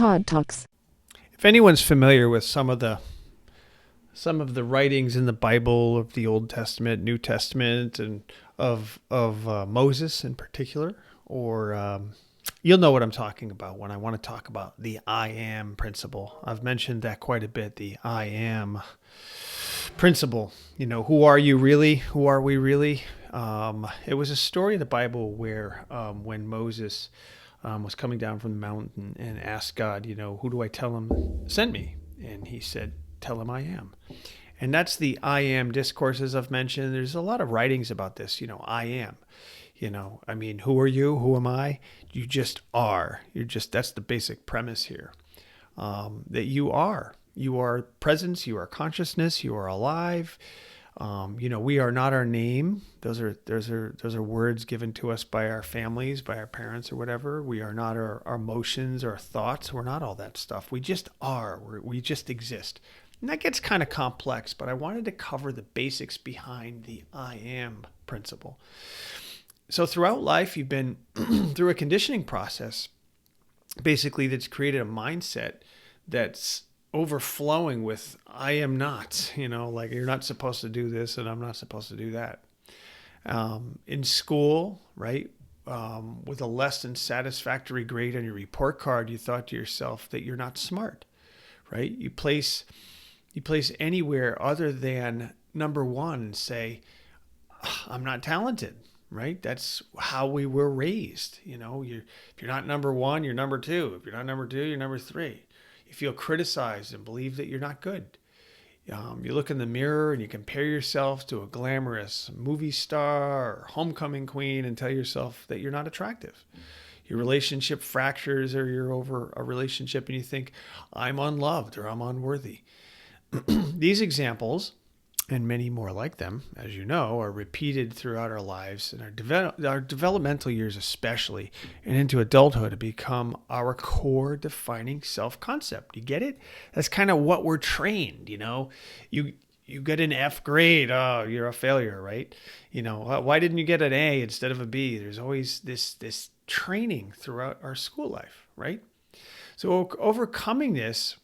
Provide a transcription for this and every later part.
Todd Talks. If anyone's familiar with some of the writings in the Bible of the Old Testament, New Testament, and of Moses in particular, or you'll know what I'm talking about when I want to talk about the I am principle. I've mentioned that quite a bit, the I am principle. You know, who are you really? Who are we really? It was a story in the Bible where when Moses was coming down from the mountain and asked God, you know, who do I tell him sent me? And he said, tell him I am. And that's the I am discourses I've mentioned. There's a lot of writings about this, you know, I am. You know, I mean, who are you? Who am I? You just are. That's the basic premise here. That you are. You are presence, you are consciousness, you are alive. You know, we are not our name. Those are words given to us by our families, by our parents or whatever. We are not our emotions or thoughts. We're not all that stuff. We just are. We just exist. And that gets kind of complex, but I wanted to cover the basics behind the I am principle. So throughout life, you've been through a conditioning process, basically, that's created a mindset that's overflowing with I am not, you know, like you're not supposed to do this and I'm not supposed to do that. In school, right, with a less than satisfactory grade on your report card, you thought to yourself that you're not smart, right? You place anywhere other than number one and say, I'm not talented, right? That's how we were raised. You know, if you're not number one, you're number two. If you're not number two, you're number three. You feel criticized and believe that you're not good. You look in the mirror and you compare yourself to a glamorous movie star or homecoming queen and tell yourself that you're not attractive. Your relationship fractures, or you're over a relationship and you think, I'm unloved or I'm unworthy. These examples, and many more like them, as you know, are repeated throughout our lives and our developmental years especially, and into adulthood to become our core defining self-concept. You get it? That's kind of what we're trained, you know. You get an F grade, oh, you're a failure, right? You know, why didn't you get an A instead of a B? There's always this training throughout our school life, right? So overcoming this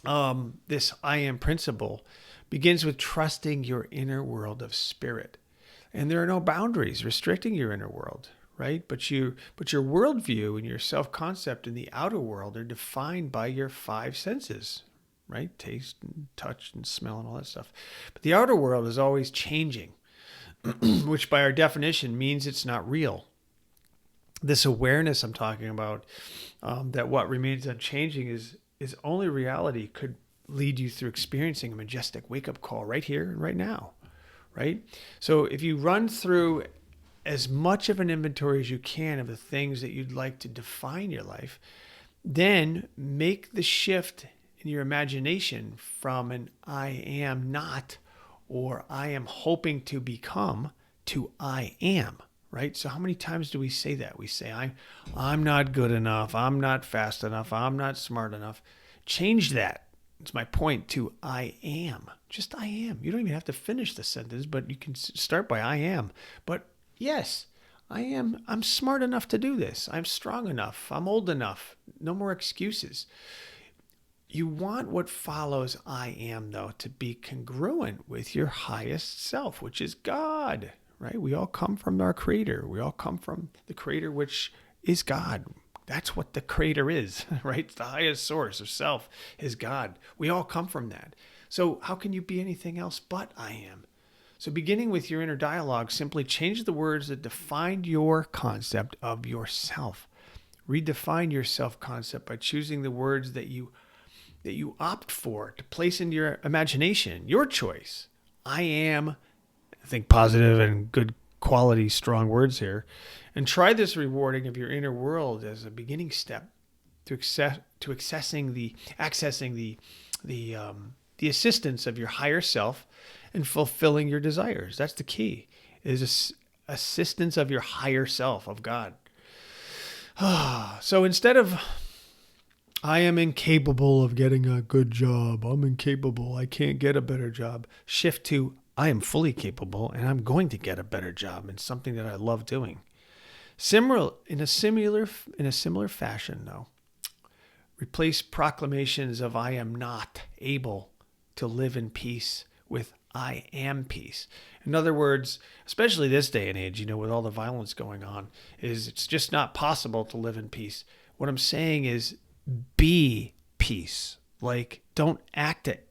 I am principle begins with trusting your inner world of spirit. And there are no boundaries restricting your inner world, right? But your worldview and your self-concept in the outer world are defined by your five senses, right? Taste and touch and smell and all that stuff. But the outer world is always changing, which by our definition means it's not real. This awareness I'm talking about, that what remains unchanging is only reality, could lead you through experiencing a majestic wake-up call right here and right now, right? So if you run through as much of an inventory as you can of the things that you'd like to define your life, then make the shift in your imagination from an I am not or I am hoping to become to I am, right? So how many times do we say that? We say, I'm not good enough. I'm not fast enough. I'm not smart enough. Change that. It's my point to I am. Just I am. You don't even have to finish the sentence, but you can start by I am. But yes, I am. I'm smart enough to do this. I'm strong enough. I'm old enough. No more excuses. You want what follows I am, though, to be congruent with your highest self, which is God, right? We all come from our Creator. We all come from the Creator, which is God. That's what the Creator is, right? The highest source of self is God. We all come from that. So how can you be anything else but I am? So beginning with your inner dialogue, simply change the words that define your concept of yourself. Redefine your self-concept by choosing the words that you opt for to place into your imagination, your choice. I am, think positive and good quality, strong words here. And try this rewarding of your inner world as a beginning step to accessing the assistance of your higher self and fulfilling your desires. That's the key, is assistance of your higher self, of God. So instead of I am incapable of getting a good job, I'm incapable, I can't get a better job, shift to I am fully capable and I'm going to get a better job in something that I love doing. In a similar fashion, though, Replace proclamations of I am not able to live in peace with I am peace. In other words, especially this day and age, with all the violence going on, it's just not possible to live in peace. What I'm saying is be peace. Like, don't act it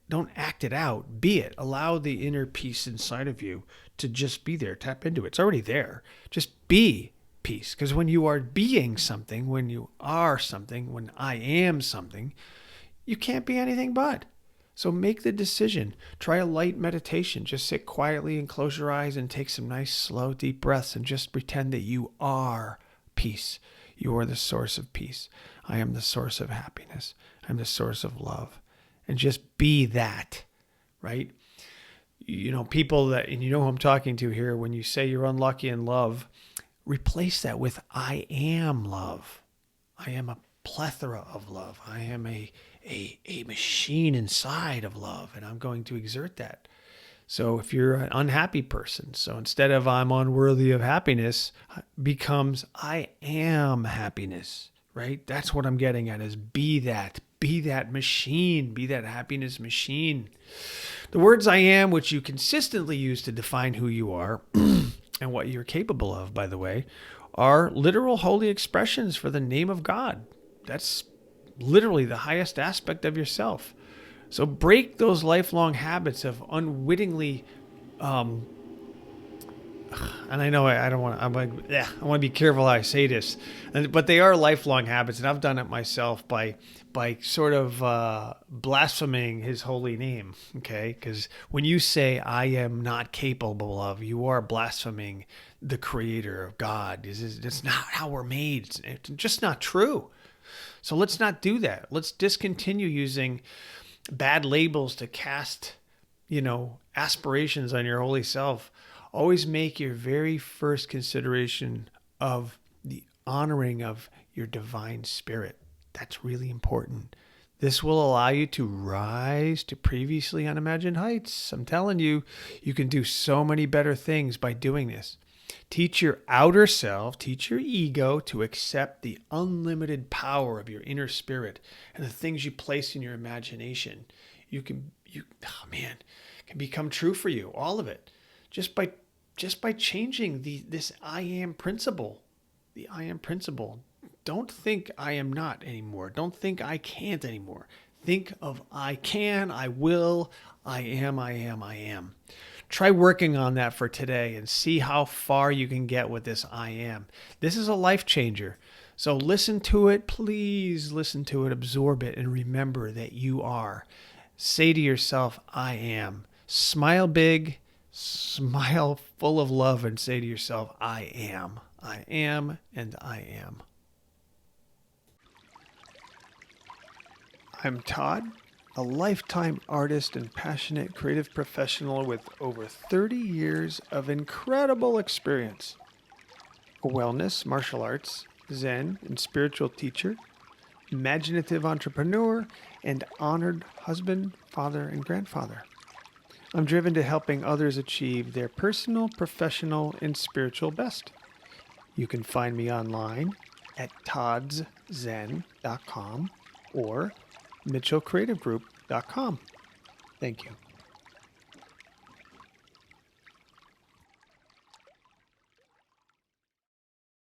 out. Be it. Allow the inner peace inside of you to just be there. Tap into it. It's already there. Just be peace. Because when you are being something, when you are something, when I am something, you can't be anything but. So make the decision. Try a light meditation. Just sit quietly and close your eyes and take some nice, slow, deep breaths and just pretend that you are peace. You are the source of peace. I am the source of happiness. I'm the source of love. And just be that, right? People that, and who I'm talking to here, when you say you're unlucky in love, replace that with I am love. I am a plethora of love. I am a machine inside of love, and I'm going to exert that. So if you're an unhappy person, so instead of I'm unworthy of happiness, becomes I am happiness, right? That's what I'm getting at, is be that machine, be that happiness machine. The words I am, which you consistently use to define who you are and what you're capable of, by the way, are literal holy expressions for the name of God. That's literally the highest aspect of yourself. So break those lifelong habits of unwittingly, and I know I don't want. I want to be careful how I say this, but they are lifelong habits, and I've done it myself by sort of blaspheming His holy name. Okay, because when you say I am not capable of, you are blaspheming the Creator of God. That's not how we're made. It's just not true. So let's not do that. Let's discontinue using bad labels to cast, aspirations on your holy self. Always make your very first consideration of the honoring of your divine spirit. That's really important. This will allow you to rise to previously unimagined heights. I'm telling you, you can do so many better things by doing this. Teach your outer self, teach your ego to accept the unlimited power of your inner spirit and the things you place in your imagination. Can become true for you, all of it, just by changing this I am principle. The I am principle. Don't think I am not anymore. Don't think I can't anymore. Think of I can, I will, I am. Try working on that for today and see how far you can get with this I am. This is a life changer. So listen to it, please listen to it, absorb it, and remember that you are. Say to yourself, I am. Smile big, smile full of love, and say to yourself, I am. I am, and I am. I'm Todd, a lifetime artist and passionate creative professional with over 30 years of incredible experience. A wellness, martial arts, Zen, and spiritual teacher, imaginative entrepreneur, and honored husband, father, and grandfather. I'm driven to helping others achieve their personal, professional, and spiritual best. You can find me online at toddsen.com or mitchellcreativegroup.com. Thank you.